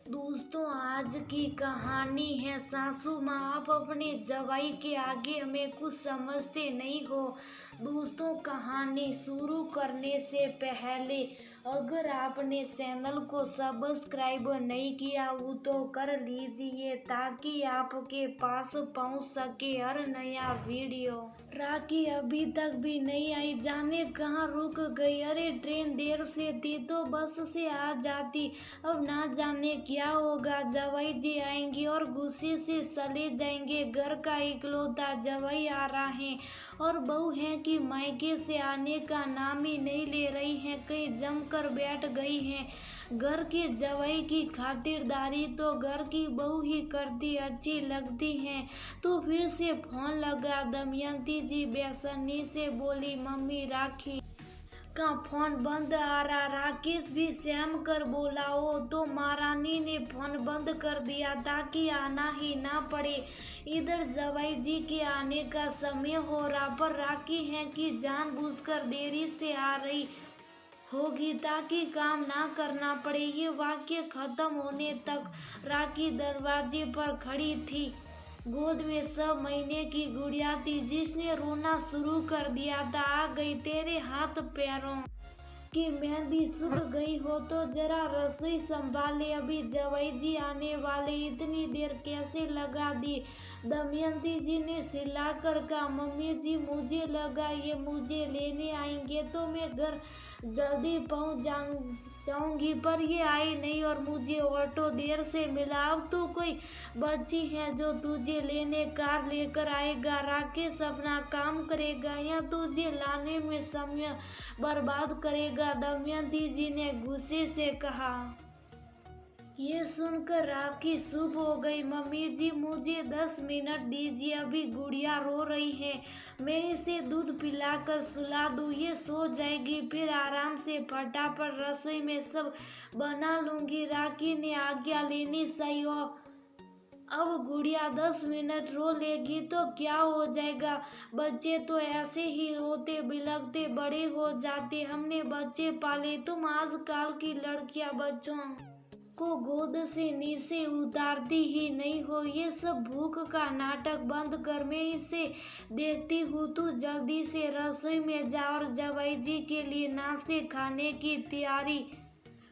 दोस्तों, आज की कहानी है सासू माँ। आप अपने जवाई के आगे हमें कुछ समझते नहीं हो। दोस्तों, कहानी शुरू करने से पहले अगर आपने चैनल को सब्सक्राइब नहीं किया हो तो कर लीजिए ताकि आपके पास पहुंच सके हर नया वीडियो। राखी अभी तक भी नहीं आई, जाने कहाँ रुक गई। अरे ट्रेन देर से थी तो बस से आ जाती, अब ना जाने क्या होगा। जवाई जी आएंगे और गुस्से से चले जाएंगे। घर का इकलौता जवाई आ रहा है और बहू है कि मायके से आने का नाम ही नहीं ले रही हैं, कहीं जमकर बैठ गई हैं। घर के जवाई की खातिरदारी तो घर की बहू ही करती अच्छी लगती हैं। तो फिर से फोन लगा। दमयंती जी बेसब्री से बोली, मम्मी राखी का फोन बंद आ रहा। राकेश भी सहम कर बोला, ओ तो महारानी ने फोन बंद कर दिया ताकि आना ही ना पड़े। इधर जवाई जी के आने का समय हो रहा, पर राखी है कि जानबूझकर देरी से आ रही होगी ताकि काम ना करना पड़े। ये वाक्य खत्म होने तक राखी दरवाजे पर खड़ी थी। गोद में 6 महीने की गुड़िया थी जिसने रोना शुरू कर दिया था। आ गई, तेरे हाथ पैरों की मेहंदी सूख गई हो तो जरा रसोई संभाले, अभी जवाई जी आने वाले, इतनी देर कैसे लगा दी। दमयंती जी ने चिल्लाकर कहा, मम्मी जी मुझे लगा ये मुझे लेने आएंगे तो मैं घर जल्दी पहुंच जाऊंगी, पर ये आई नहीं और मुझे ऑटो देर से मिला। अब तो कोई बच्ची है जो तुझे लेने कार लेकर आएगा। राकेश अपना काम करेगा या तुझे लाने में समय बर्बाद करेगा, दमयंती जी ने गुस्से से कहा। ये सुनकर राखी चुप हो गई। मम्मी जी मुझे 10 मिनट दीजिए, अभी गुड़िया रो रही है, मैं इसे दूध पिलाकर सुला दूँ, ये सो जाएगी, फिर आराम से फटाफट रसोई में सब बना लूंगी। राखी ने आज्ञा लेनी सही हो। अब गुड़िया 10 मिनट रो लेगी तो क्या हो जाएगा, बच्चे तो ऐसे ही रोते बिलखते बड़े हो जाते। हमने बच्चे पाले, तुम आजकल की लड़कियां बच्चों को गोद से नीचे उतारती ही नहीं हो। ये सब भूख का नाटक बंद कर, मैं इसे देखती हूँ। तू जल्दी से रसोई में जा और जवाई जी के लिए नाश्ते खाने की तैयारी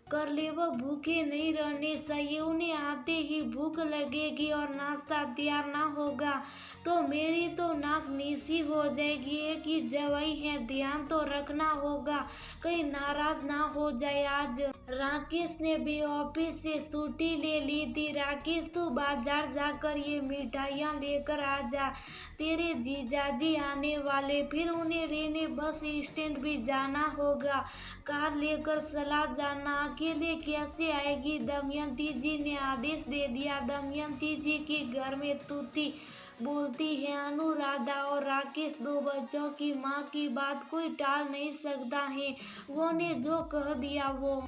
कर ले, वो भूखे नहीं रहने चाहिए। उन्हें आते ही भूख लगेगी और नाश्ता तैयार ना होगा तो मेरी तो नाक नीसी हो जाएगी। एक ही जवाई है, ध्यान तो रखना होगा कहीं नाराज ना हो जाए। आज राकेश ने भी ऑफिस से छुट्टी ले ली थी। राकेश तू बाजार जाकर ये मिठाइयाँ लेकर आ जा, तेरे जीजाजी आने वाले, फिर उन्हें लेने बस स्टैंड भी जाना होगा, कार लेकर चला जाना, अकेले कैसे आएगी। दमयंती जी ने आदेश दे दिया। दमयंती जी के घर में तूती बोलती है। अनुराधा और राकेश दो बच्चों की माँ की बात कोई टाल नहीं सकता है। वो ने जो कह दिया वो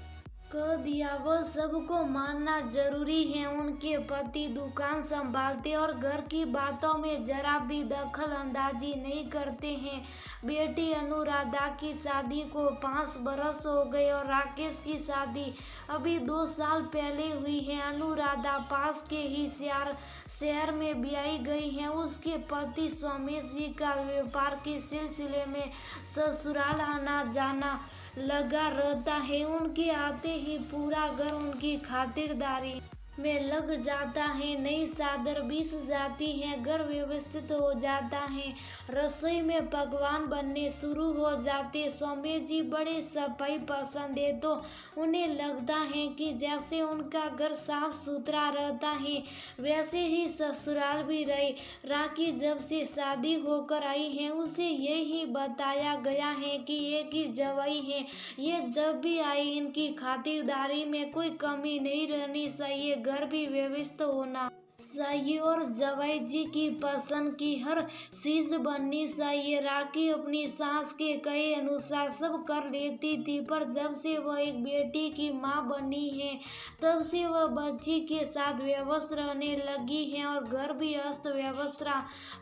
कह दिया, वह सबको मानना जरूरी है। उनके पति दुकान संभालते और घर की बातों में जरा भी दखल अंदाजी नहीं करते हैं। बेटी अनुराधा की शादी को 5 बरस हो गए और राकेश की शादी अभी 2 साल पहले हुई है। अनुराधा पास के ही शहर में ब्याही गई है। उसके पति सोमेश जी का व्यापार के सिलसिले में ससुराल आना जाना लगा रहता है। उनके आते ही पूरा घर उनकी खातिरदारी में लग जाता है। नई चादर बिछ जाती है, घर व्यवस्थित हो जाता है, रसोई में पकवान बनने शुरू हो जाते। सोमेश जी बड़े सफाई पसंद है तो उन्हें लगता है कि जैसे उनका घर साफ सुथरा रहता है वैसे ही ससुराल भी रहे। राखी जब से शादी होकर आई है उसे यही बताया गया है कि एक ही जवाई है, ये जब भी आई इनकी खातिरदारी में कोई कमी नहीं रहनी चाहिए, घर भी व्यवस्थित होना चाहिए और जवाई जी की पसंद की हर चीज बननी चाहिए। राखी अपनी सास के कहे अनुसार सब कर लेती थी, पर जब से वह एक बेटी की माँ बनी है तब से वह बच्ची के साथ व्यस्त रहने लगी है और घर भी अस्त व्यस्त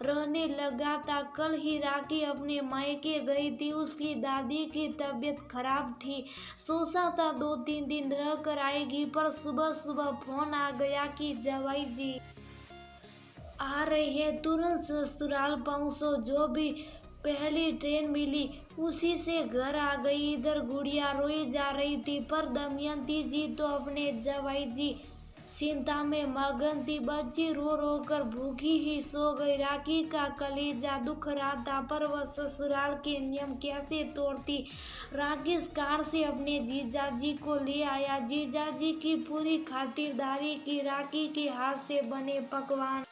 रहने लगा था। कल ही राखी अपने मायके गई थी, उसकी दादी की तबीयत खराब थी। सोचा था 2-3 दिन रह कर आएगी, पर सुबह सुबह फोन आ गया कि जवाई जी आ रहे हैं, तुरंत ससुराल पहुंचो। जो भी पहली ट्रेन मिली उसी से घर आ गई। इधर गुड़िया रोई जा रही थी, पर दमयंती जी तो अपने जवाई जी चिंता में मगन थी। बच्ची रो रो कर भूखी ही सो गई। राखी का कलेजा दुख रहा था, पर वह ससुराल के नियम कैसे तोड़ती। राकेश कार से अपने जीजाजी को ले आया। जीजाजी की पूरी खातिरदारी की। राखी के हाथ से बने पकवान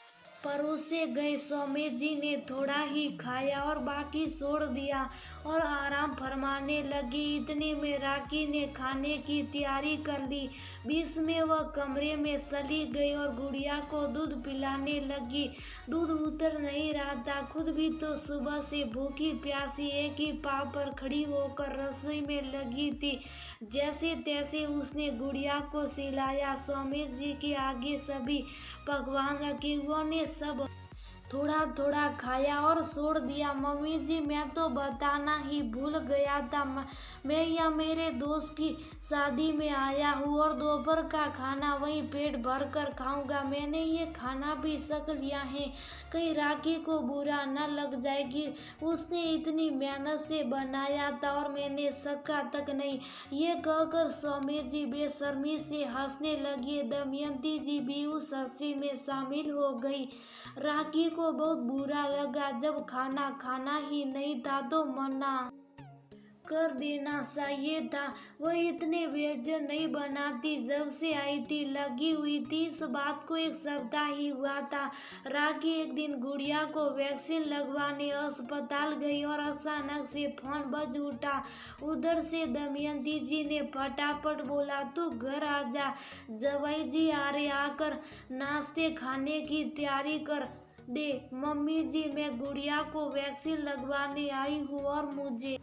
परोसे गए। सौम्य जी ने थोड़ा ही खाया और बाकी छोड़ दिया और आराम फरमाने लगी। इतने में राखी ने खाने की तैयारी कर ली। बीच में वह कमरे में चली गई और गुड़िया को दूध पिलाने लगी। दूध उतर नहीं रहा था। खुद भी तो सुबह से भूखी प्यासी एक ही पाँव पर खड़ी होकर रसोई में लगी थी। जैसे तैसे उसने गुड़िया को सिलाया। सौम्य जी के आगे सभी पकवान रखे, उन्होंने सब थोड़ा थोड़ा खाया और छोड़ दिया। मम्मी जी, मैं तो बताना ही भूल गया था, मैं या मेरे दोस्त की शादी में आया हूँ और दोपहर का खाना वहीं पेट भर कर खाऊंगा। मैंने ये खाना भी शक लिया है, कहीं राखी को बुरा न लग जाएगी। उसने इतनी मेहनत से बनाया था और मैंने शका तक नहीं। ये कहकर सौम्य जी बेशर्मी से हंसने लगी। दमयंती जी भी उस हंसी में शामिल हो गई। राखी को बहुत बुरा लगा। जब खाना ही नहीं था तो मना कर देना चाहिए था। वह इतने व्यंजन नहीं बनाती जब से आई थी। लगी हुई थी इस बात को 1 सप्ताह ही हुआ था। राखी एक दिन गुड़िया को वैक्सीन लगवाने अस्पताल गई और अचानक से फोन बज उठा। उधर से दमयंती जी ने फटाफट बोला, तू घर आ जा, जवाई जी आ रहे, आकर नाश्ते खाने की तैयारी कर दे। मम्मी जी, मैं गुड़िया को वैक्सीन लगवाने आई हूँ और मुझे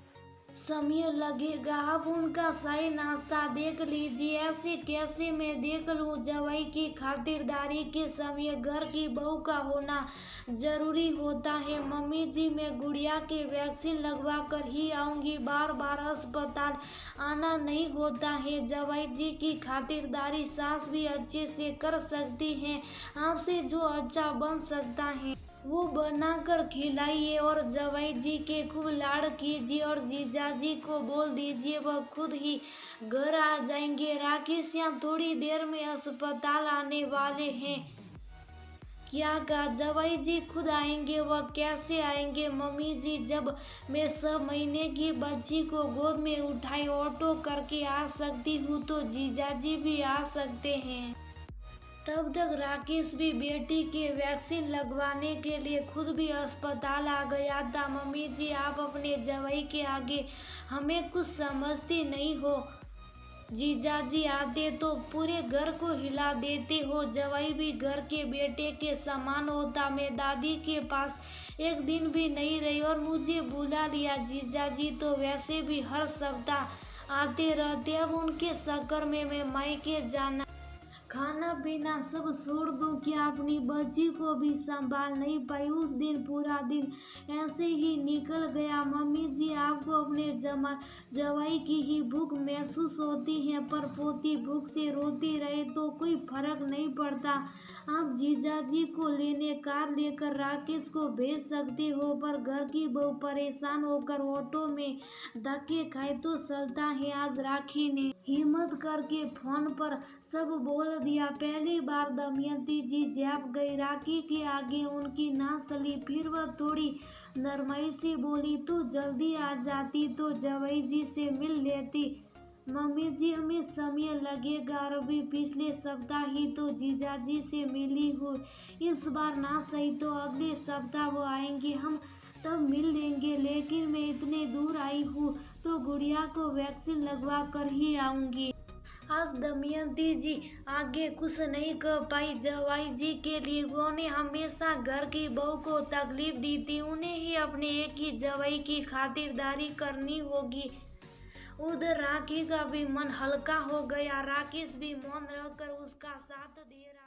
समय लगेगा, आप उनका सही नाश्ता देख लीजिए। ऐसे कैसे मैं देख लूं? जवाई की खातिरदारी के समय घर की बहू का होना जरूरी होता है। मम्मी जी, मैं गुड़िया के वैक्सीन लगवा कर ही आऊंगी, बार बार अस्पताल आना नहीं होता है। जवाई जी की खातिरदारी सास भी अच्छे से कर सकती हैं। आपसे जो अच्छा बन सकता है वो बनाकर खिलाइए और जवाई जी के खूब लाड़ कीजिए और जीजाजी को बोल दीजिए वह खुद ही घर आ जाएंगे। राकेश यहाँ थोड़ी देर में अस्पताल आने वाले हैं। क्या कहा? जवाई जी खुद आएंगे? वह कैसे आएंगे? मम्मी जी, जब मैं 6 महीने की बच्ची को गोद में उठाई ऑटो करके आ सकती हूँ तो जीजाजी भी आ सकते हैं। तब तक राकेश भी बेटी के वैक्सीन लगवाने के लिए खुद भी अस्पताल आ गया था। मम्मी जी, आप अपने जवाई के आगे हमें कुछ समझती नहीं हो। जीजाजी आते तो पूरे घर को हिला देते हो। जवाई भी घर के बेटे के समान होता। मैं दादी के पास एक दिन भी नहीं रही और मुझे बुला लिया। जीजाजी तो वैसे भी हर सप्ताह आते रहते। अब उनके चक्कर में मैं मायके जाना, खाना पीना सब छोड़ दूं क्या? अपनी बच्ची को भी संभाल नहीं पाई। उस दिन पूरा दिन ऐसे ही निकल गया। मम्मी जी, आपको अपने जवाई की ही भूख महसूस होती है, पर पोती भूख से रोती रहे तो कोई फर्क नहीं पड़ता। आप जीजाजी को लेने कार लेकर राकेश को भेज सकते हो, पर घर की बहू परेशान होकर ऑटो में धक्के खाए तो चलता है। आज राखी ने हिम्मत करके फोन पर सब बोल दिया। पहली बार दमयंती जी जाप गई। राखी के आगे उनकी ना चली। फिर वह थोड़ी नरमाई से बोली, तू जल्दी आ जाती तो जवाई जी से मिल लेती। मम्मी जी, हमें समय लगेगा, अभी पिछले सप्ताह ही तो जीजाजी से मिली हूँ। इस बार ना सही तो अगले सप्ताह वो आएंगे, हम तब मिल लेंगे। लेकिन मैं इतने दूर आई हूँ तो गुड़िया को वैक्सीन लगवा कर ही आऊंगी। आज दमयंती जी आगे कुछ नहीं कह पाई। जवाई जी के लिए उन्होंने हमेशा घर की बहू को तकलीफ दी थी। उन्हें ही अपने एक ही जवाई की खातिरदारी करनी होगी। उधर राखी का भी मन हल्का हो गया। राकेश भी मौन रहकर उसका साथ दे रहा।